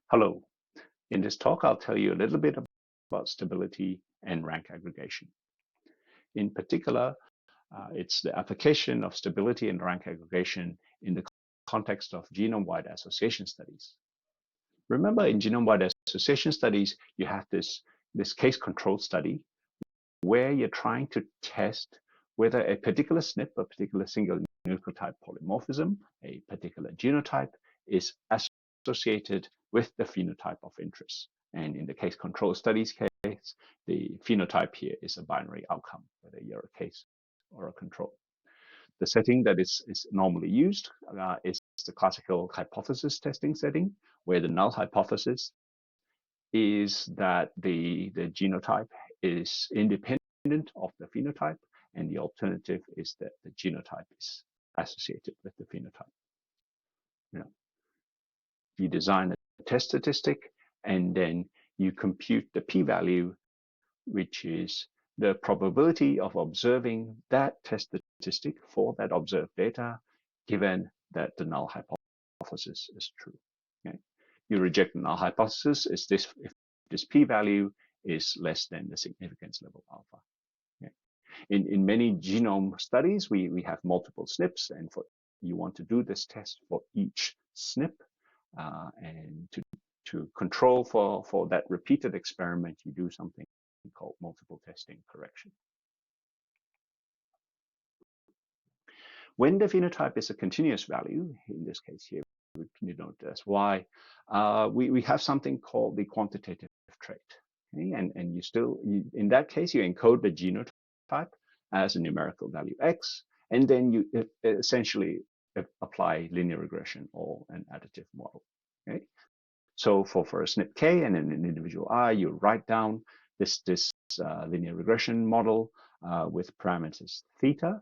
Hello. In this talk, I'll tell you a little bit about stability and rank aggregation. In particular, it's the application of stability and rank aggregation in the context of genome-wide association studies. Remember, in genome-wide association studies, you have this case control study where you're trying to test whether a particular SNP, a particular single nucleotide polymorphism, a particular genotype, is associated with the phenotype of interest. And in the case control studies case, the phenotype here is a binary outcome, whether you're a case or a control. The setting that is normally used is the classical hypothesis testing setting, where the null hypothesis is that the genotype is independent of the phenotype, and the alternative is that the genotype is associated with the phenotype. You design a test statistic, and then you compute the p-value, which is the probability of observing that test statistic for that observed data, given that the null hypothesis is true. Okay? You reject the null hypothesis if this p-value is less than the significance level alpha. Okay? In many genome studies, we have multiple SNPs, and you want to do this test for each SNP. And to control for that repeated experiment, you do something called multiple testing correction. When the phenotype is a continuous value, in this case here, we denote as y, we have something called the quantitative trait. Okay? And in that case, you encode the genotype as a numerical value x, and then you essentially apply linear regression or an additive model. Okay? So for a SNP k and an individual I, you write down this linear regression model with parameters theta.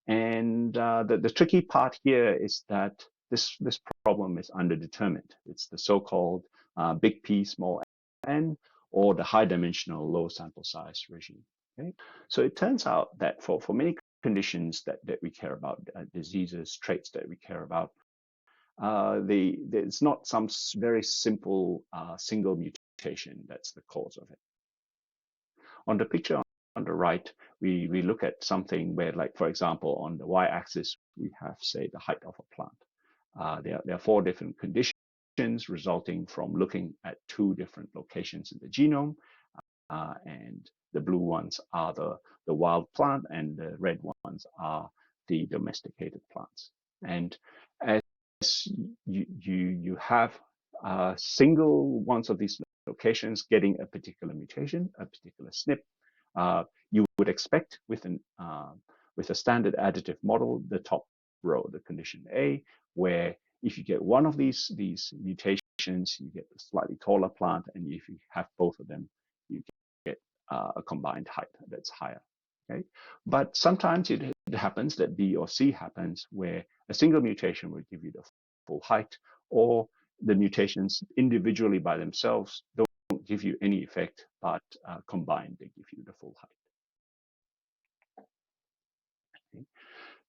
And the tricky part here is that this problem is underdetermined. It's the so-called big P, small n, or the high-dimensional low sample size regime. Okay? So it turns out that for many conditions that we care about, diseases, traits that we care about, there's not some very simple single mutation that's the cause of it. On the picture on the right, we look at something where, like, for example, on the y-axis, we have, say, the height of a plant. There are 4 different conditions resulting from looking at 2 different locations in the genome. And the blue ones are the wild plant, and the red ones are the domesticated plants. And as you have single ones of these locations getting a particular mutation, a particular SNP, you would expect with a standard additive model, the top row, the condition A, where if you get one of these mutations, you get a slightly taller plant, and if you have both of them, you get a combined height that's higher. Okay? But sometimes it happens that B or C happens, where a single mutation will give you the full height, or the mutations individually by themselves don't give you any effect, but combined they give you the full height. Okay.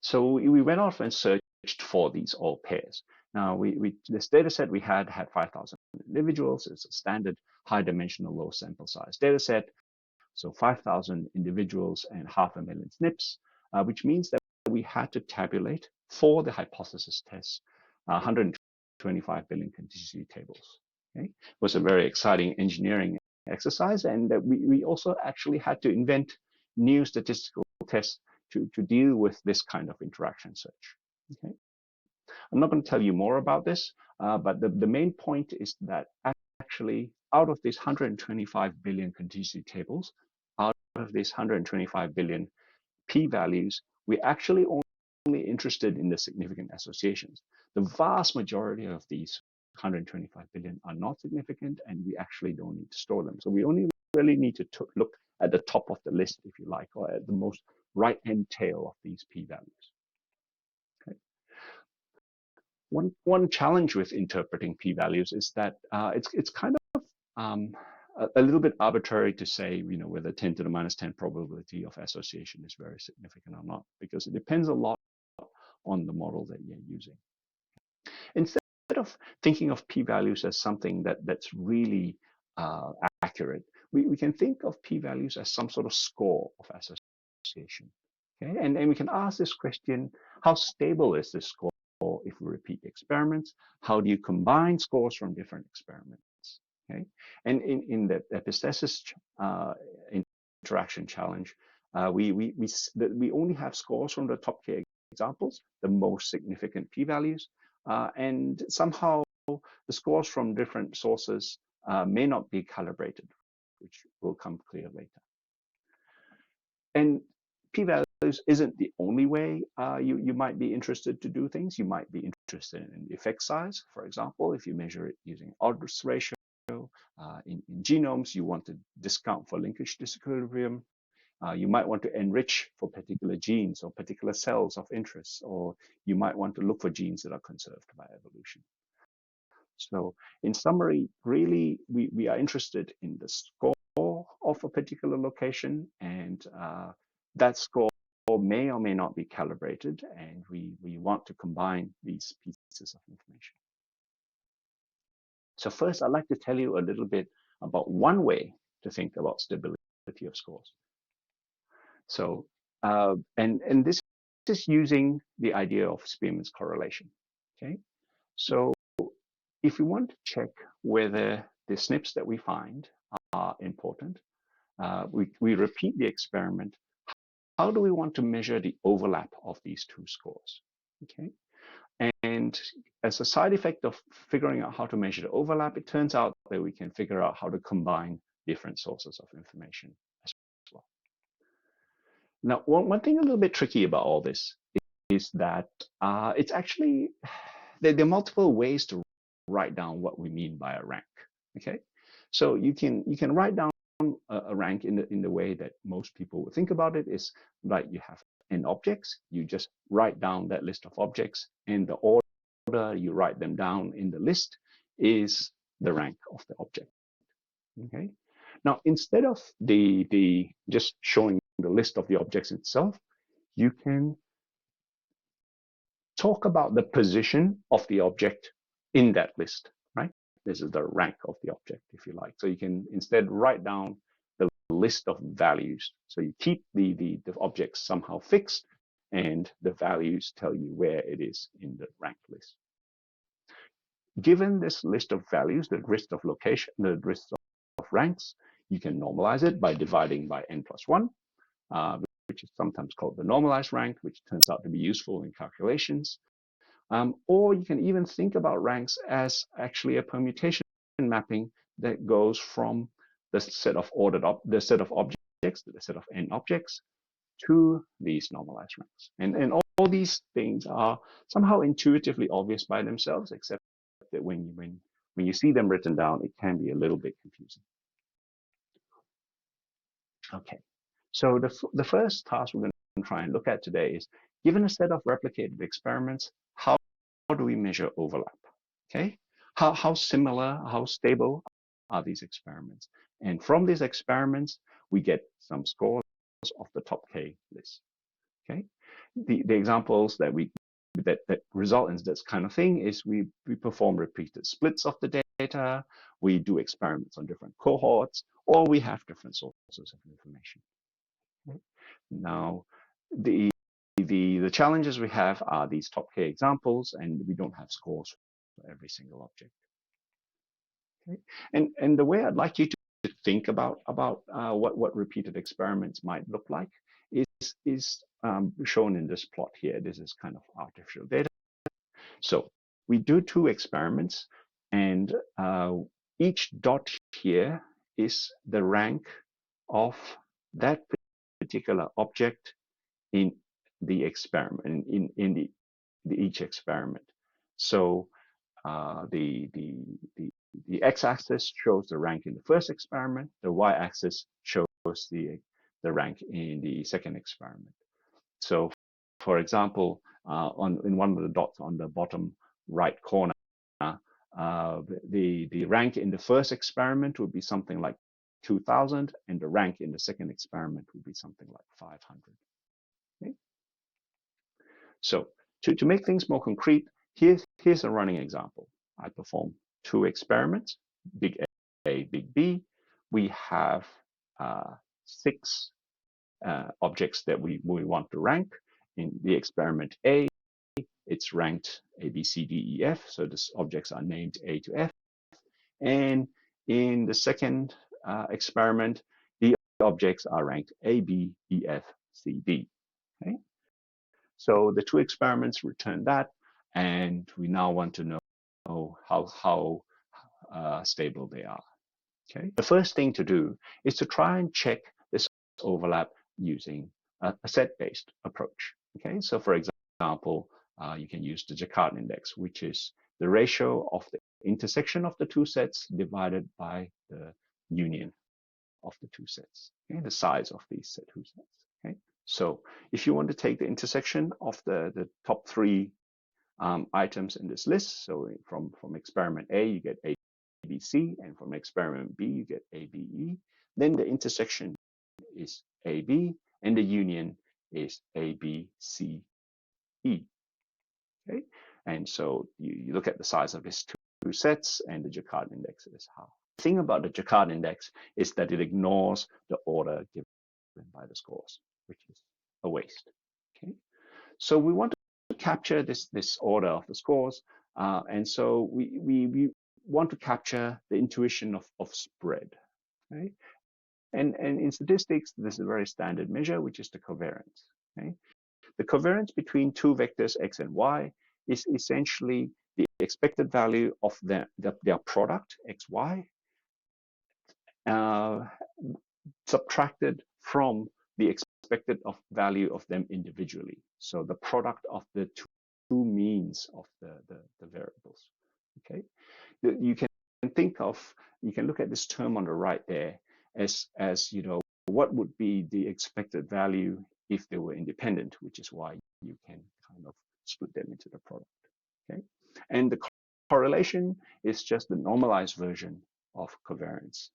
So we went off and searched for these all pairs. Now this data set we had 5,000 individuals. It's a standard high-dimensional low sample size data set. So 5,000 individuals and 500,000 SNPs, which means that we had to tabulate for the hypothesis test 125 billion contingency tables. Okay? It was a very exciting engineering exercise, and we also actually had to invent new statistical tests to deal with this kind of interaction search. Okay? I'm not going to tell you more about this, but the main point is that actually out of these 125 billion contingency tables, out of these 125 billion p-values, we're actually only interested in the significant associations. The vast majority of these 125 billion are not significant, and we actually don't need to store them. So we only really need to look at the top of the list, if you like, or at the most right-hand tail of these p-values. Okay. One challenge with interpreting p-values is that it's kind of a little bit arbitrary to say, whether 10 to the minus 10 probability of association is very significant or not, because it depends a lot on the model that you're using. Instead of thinking of p-values as something that's really accurate, we can think of p-values as some sort of score of association. Okay, and we can ask this question: how stable is this score if we repeat experiments? How do you combine scores from different experiments? Okay, and in the epistasis interaction challenge, we only have scores from the top k examples, the most significant p-values, and somehow the scores from different sources may not be calibrated, which will come clear later. And p-values isn't the only way you might be interested to do things. You might be interested in effect size, for example, if you measure it using odds ratio. In genomes, you want to discount for linkage disequilibrium. You might want to enrich for particular genes or particular cells of interest, or you might want to look for genes that are conserved by evolution. So in summary, really, we are interested in the score of a particular location, and that score may or may not be calibrated, and we want to combine these pieces of information. So first, I'd like to tell you a little bit about one way to think about stability of scores. So, and this is using the idea of Spearman's correlation. Okay, so if we want to check whether the SNPs that we find are important, we repeat the experiment. How do we want to measure the overlap of these two scores? Okay, and as a side effect of figuring out how to measure the overlap, it turns out that we can figure out how to combine different sources of information as well. Now, one thing a little bit tricky about all this is that it's actually, there are multiple ways to write down what we mean by a rank. Okay, so you can write down a rank in the way that most people would think about it, is like you have n objects, you just write down that list of objects, and the order you write them down in the list is the rank of the object. Okay, now instead of the just showing the list of the objects itself, you can talk about the position of the object in that list, right? This is the rank of the object, if you like. So you can instead write down the list of values. So you keep the objects somehow fixed, and the values tell you where it is in the rank list. Given this list of values, the list of location, the list of ranks, you can normalize it by dividing by n+1, which is sometimes called the normalized rank, which turns out to be useful in calculations. Or you can even think about ranks as actually a permutation mapping that goes from the set of the set of objects, the set of n objects, to these normalized ranks. And all these things are somehow intuitively obvious by themselves, except that when you see them written down, it can be a little bit confusing. Okay, so the first task we're going to try and look at today is, given a set of replicated experiments, how do we measure overlap? Okay, how similar, how stable are these experiments? And from these experiments, we get some scores of the top K list. Okay, the examples that result in this kind of thing is we perform repeated splits of the data, we do experiments on different cohorts, or we have different sources of information. Okay. Now, the challenges we have are these top K examples, and we don't have scores for every single object. Okay, and the way I'd like you to think about what repeated experiments might look like is shown in this plot here. This is kind of artificial data. So we do 2 experiments, and each dot here is the rank of that particular object in the experiment, in each experiment. So the x-axis shows the rank in the first experiment. The y-axis shows the rank in the second experiment. So, for example, in one of the dots on the bottom right corner, the rank in the first experiment would be something like 2,000, and the rank in the second experiment would be something like 500. Okay? So, to make things more concrete, here's a running example. I perform 2 experiments, big A, big B. We have 6 objects that we want to rank. In the experiment A, it's ranked A, B, C, D, E, F. So these objects are named A to F. And in the second experiment, the objects are ranked A, B, E, F, C, D. Okay? So the 2 experiments return that, and we now want to know how stable they are. Okay. The first thing to do is to try and check this overlap using a set-based approach. Okay. So for example, you can use the Jaccard index, which is the ratio of the intersection of the 2 sets divided by the union of the 2 sets. Okay. The size of these 2 sets. Okay. So if you want to take the intersection of the top 3 items in this list, so from experiment A, you get A, B, C, and from experiment B, you get A, B, E, then the intersection is A, B, and the union is A, B, C, E. Okay, and so you look at the size of these 2 sets, and the Jaccard index is how. The thing about the Jaccard index is that it ignores the order given by the scores, which is a waste. Okay, so we want to capture this order of the scores, and so we want to capture the intuition of spread. Okay? And in statistics, this is a very standard measure, which is the covariance. Okay? The covariance between 2 vectors x and y is essentially the expected value of their product, xy, subtracted from the expected value of them individually. So the product of the 2 means of the variables. Okay, you can look at this term on the right there as what would be the expected value if they were independent, which is why you can kind of split them into the product. Okay, and the correlation is just the normalized version of covariance.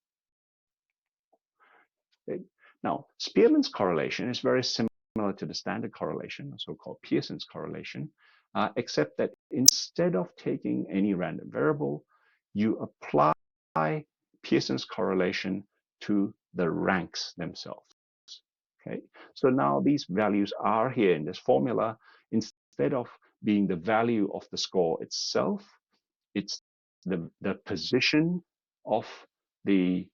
Okay. Now, Spearman's correlation is very similar to the standard correlation, so-called Pearson's correlation, except that instead of taking any random variable, you apply Pearson's correlation to the ranks themselves. Okay, so now these values are here in this formula. Instead of being the value of the score itself, it's the position of the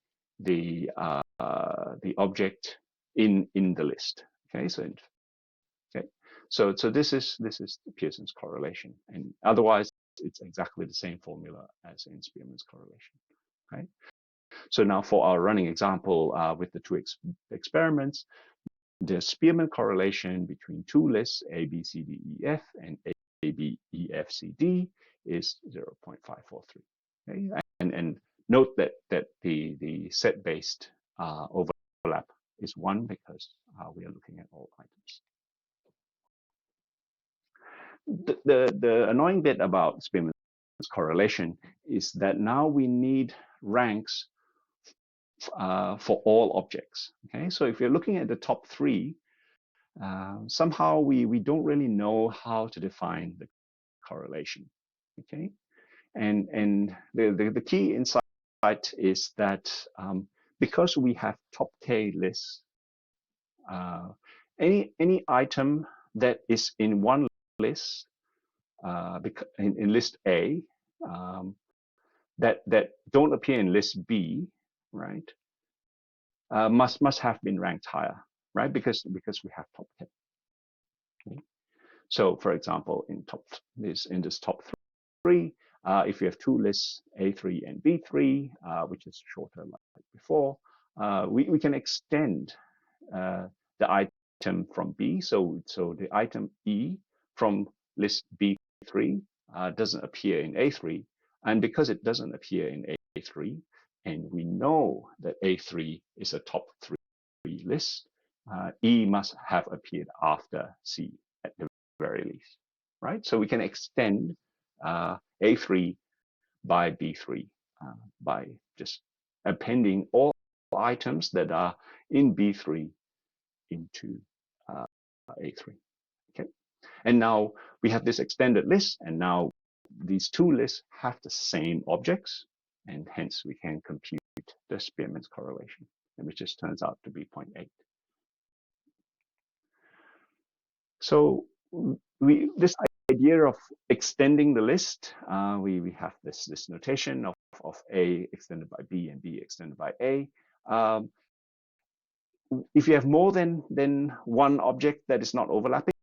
object in the list. Okay, so this is Pearson's correlation, and otherwise it's exactly the same formula as in Spearman's correlation. Okay, so now for our running example with the 2 experiments, the Spearman correlation between 2 lists A, B, C, D, E, F and A, B, E, F, C, D is 0.543. Okay, and note that the set-based overlap is 1 because we are looking at all items. The annoying bit about Spearman's correlation is that now we need ranks for all objects. Okay, so if you're looking at the top 3, somehow we don't really know how to define the correlation. Okay, and the key insight is that because we have top K lists, any item that is in one list, in list A, that don't appear in list B, right, must have been ranked higher, right? Because we have top 10. Okay. So, for example, in this top 3, if you have 2 lists, A3 and B3, which is shorter like before, we can extend the item from B. So the item E from list B3 doesn't appear in A3, and because it doesn't appear in A3, and we know that A3 is a top 3 list, E must have appeared after C at the very least, right? So we can extend A3 by B3 by just appending all items that are in B3 into A3. Okay, and now we have this extended list, and now these two lists have the same objects, and hence we can compute the Spearman's correlation, which just turns out to be 0.8. So this idea of extending the list, we have this notation of A extended by B and B extended by A. If you have more than one object that is not overlapping,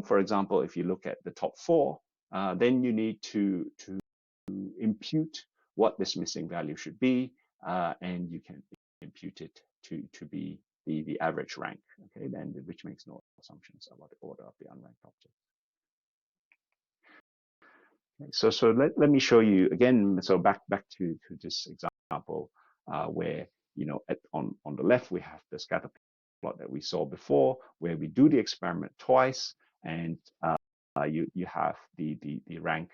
for example, if you look at the top 4, then you need to impute what this missing value should be, and you can impute it to be the average rank, okay, then which makes no assumptions about the order of the unranked object. Okay, so let me show you again. So back to this example where, you know, on the left we have the scatter plot that we saw before, where we do the experiment twice, and you have the rank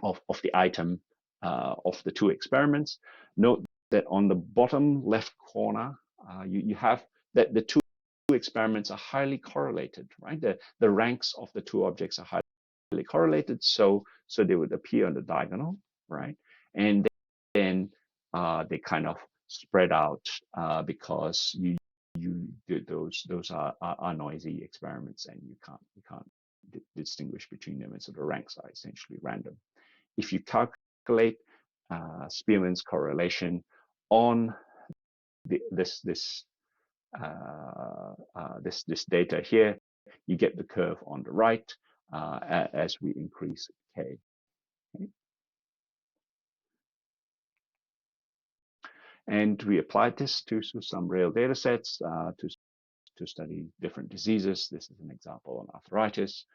of the item of the 2 experiments. Note that on the bottom left corner, you have that the 2 experiments are highly correlated, right? The ranks of the 2 objects are highly correlated, so they would appear on the diagonal, right? And then they kind of spread out because those are noisy experiments, and you can't distinguish between them, and so the ranks are essentially random. If you calculate Spearman's correlation on this data here, you get the curve on the right as we increase K. Okay. And we applied this to some real data sets to study different diseases. This is an example on arthritis,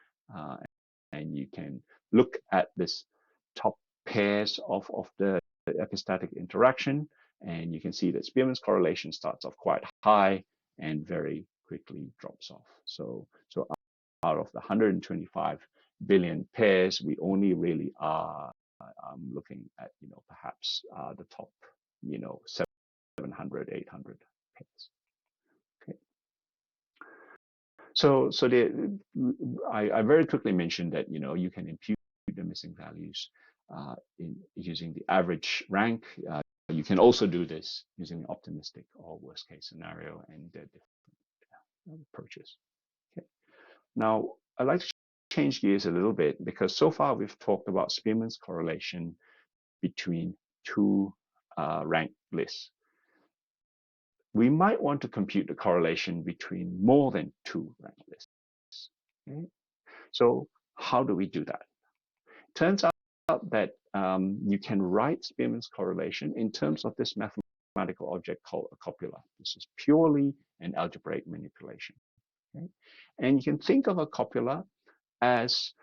and you can look at this top pairs of the epistatic interaction, and you can see that Spearman's correlation starts off quite high and very quickly drops off. So out of the 125 billion pairs, we only really are looking at, you know, perhaps the top, you know, 700, 800 pairs. Okay. So I very quickly mentioned that, you know, you can impute the missing values using the average rank. You can also do this using the optimistic or worst case scenario, and different approaches. Okay. Now, I'd like to change gears a little bit, because so far we've talked about Spearman's correlation between 2 ranked lists. We might want to compute the correlation between more than 2 ranked lists. Okay. So how do we do that? It turns out that you can write Spearman's correlation in terms of this mathematical object called a copula. This is purely an algebraic manipulation. Okay? And you can think of a copula as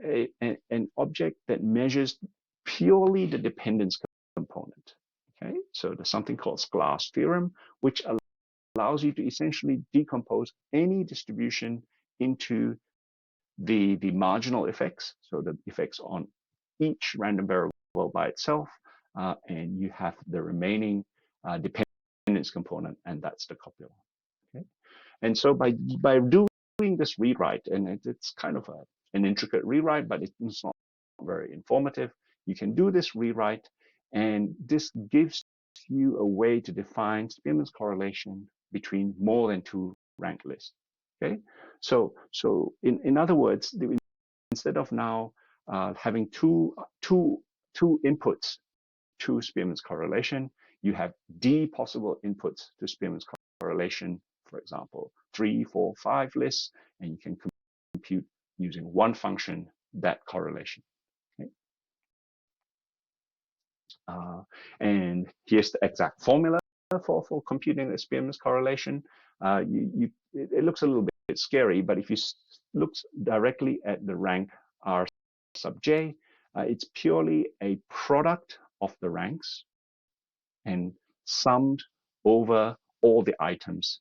an object that measures purely the dependence component. Okay, so there's something called Sklar's theorem, which allows you to essentially decompose any distribution into the marginal effects, so the effects on each random variable by itself, and you have the remaining dependence component, and that's the copula. Okay, and so by doing this rewrite, and it's kind of an intricate rewrite, but it's not very informative. You can do this rewrite, and this gives you a way to define Spearman's correlation between more than 2 ranked lists. Okay, so in other words, instead of now having two inputs to Spearman's correlation, you have D possible inputs to Spearman's correlation, for example, 3, 4, 5 lists, and you can compute using one function that correlation. Okay. And here's the exact formula for computing the Spearman's correlation. It looks a little bit scary, but if you look directly at the rank R sub j, it's purely a product of the ranks and summed over all the items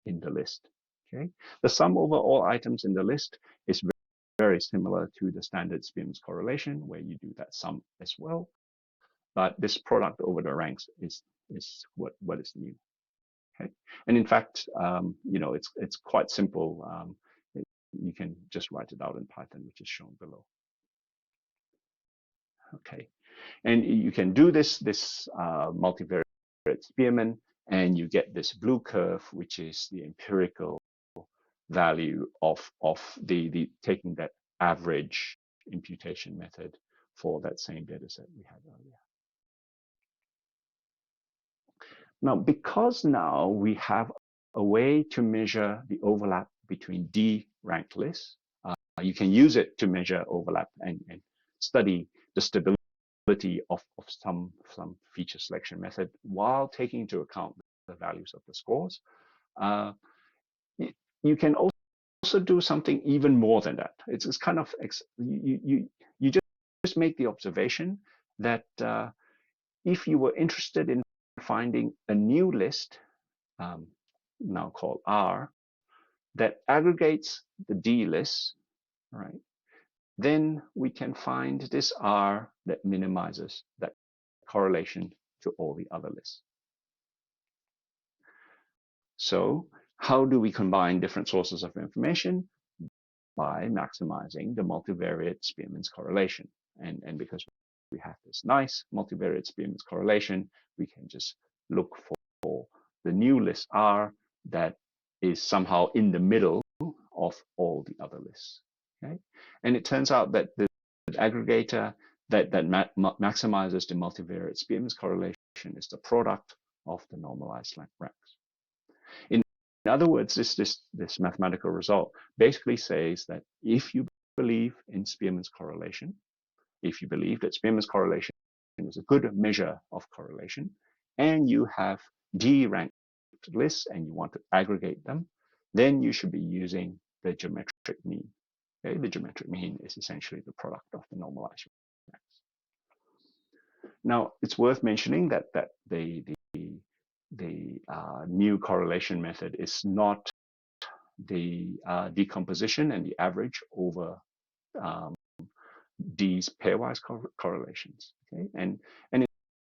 in the list. Okay, the sum over all items in the list is very similar to the standard Spearman's correlation, where you do that sum as well. But this product over the ranks is what is new. Okay, and in fact, you know, it's quite simple. you can just write it out in Python, which is shown below. Okay, and you can do this multivariate Spearman, and you get this blue curve, which is the empirical value of the taking that average imputation method for that same data set we had earlier. Now, because now we have a way to measure the overlap between D ranked lists, you can use it to measure overlap and study the stability of some feature selection method while taking into account the values of the scores. You can also do something even more than that. It's kind of, you just make the observation that if you were interested in finding a new list, now called R, that aggregates the D lists, right? Then we can find this R that minimizes that correlation to all the other lists. So how do we combine different sources of information? By maximizing the multivariate Spearman's correlation. And because we have this nice multivariate Spearman's correlation, we can just look for the new list R that is somehow in the middle of all the other lists. Okay? And it turns out that the aggregator that maximizes the multivariate Spearman's correlation is the product of the normalized ranks. In other words, this mathematical result basically says that if you believe in Spearman's correlation, if you believe that Spearman's correlation is a good measure of correlation, and you have D ranked lists and you want to aggregate them, then you should be using the geometric mean. Okay? The geometric mean is essentially the product of the normalized ranks. Now, it's worth mentioning that the new correlation method is not the decomposition and the average over these pairwise correlations. Okay, and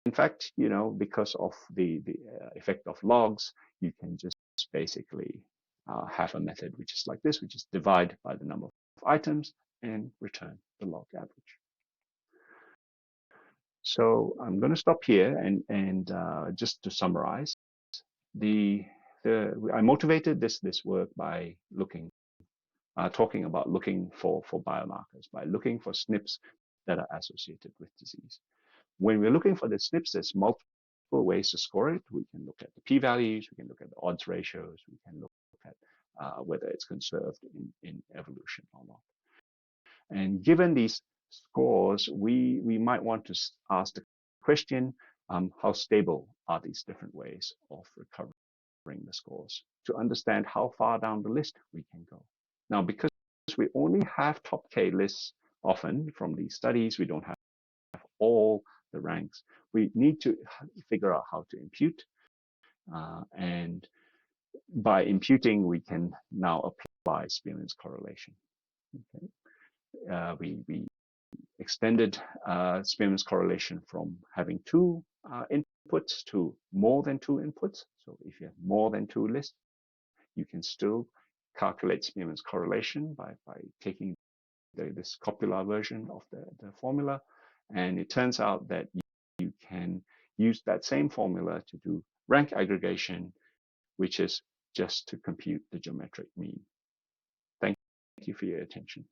in fact, because of the effect of logs, you can just basically have a method which is like this, which is divide by the number of items and return the log average. So I'm going to stop here and just to summarize, I motivated this work by talking about looking for biomarkers, by looking for SNPs that are associated with disease. When we're looking for the SNPs, there's multiple ways to score it. We can look at the p-values, we can look at the odds ratios, we can look at whether it's conserved in evolution or not. And given these scores, we might want to ask the question, how stable are these different ways of recovering the scores, to understand how far down the list we can go. Now, because we only have top K lists often from these studies, we don't have all the ranks. We need to figure out how to impute. And by imputing, we can now apply Spearman's correlation. Okay. We extended Spearman's correlation from having 2 inputs to more than 2 inputs. So if you have more than 2 lists, you can still calculate Spearman's correlation by taking this copular version of the formula. And it turns out that you can use that same formula to do rank aggregation, which is just to compute the geometric mean. Thank you for your attention.